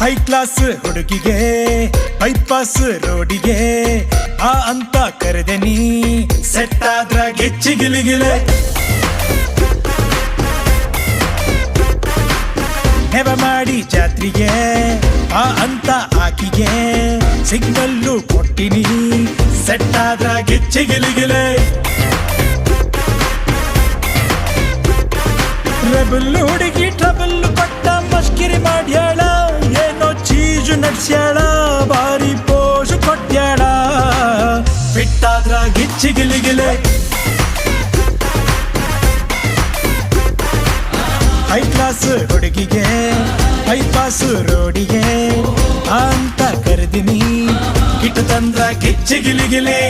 high class ಹುಡುಗಿಗೆ bypass ರೋಡಿಗೆ ಆ ಅಂತ ಕರೆದೆ ನೀ ಸೆಟ್ ಆದ್ರ ಗಿಚ್ಚಿಗಿಲಿಗಿಲೆ ನೆವ ಮಾಡಿ ಜಾತ್ರೆಗೆ ಆ ಅಂತ ಆಕಿಗೆ ಸಿಗ್ನಲ್ಲು ಕೊಟ್ಟಿನಿ ಸೆಟ್ ಆದ್ರ ಗಿಚ್ಚಿಗಿಲಿಗಿಲೆ ರೆಬಲ್ ಹುಡುಗಿ ಟ್ರಬಲ್ ಪಟ್ಟ ಮಸ್ಕಿರಿ ಮಾಡ್ಯಾಳ ಏನೋ ಚೀಜು ನಡ್ಸ್ಯಾಳ ಬಾರಿ ಪೋಷು ಕೊಟ್ಯಾಳ ಬಿಟ್ಟಾದ್ರ ಗಿಚ್ಚಿಗಿಲಿಗಿಲೆ ಹೈ ಕ್ಲಾಸ್ ಹುಡುಗಿಗೆ ಬೈಪಾಸ್ ರೋಡಿಗೆ ಅಂತ ಕರೆದಿನಿ ಕಿಟ್ಟು ತಂದ್ರ ಗಿಚ್ಚಿಗಿಲಿಗಿಲೆ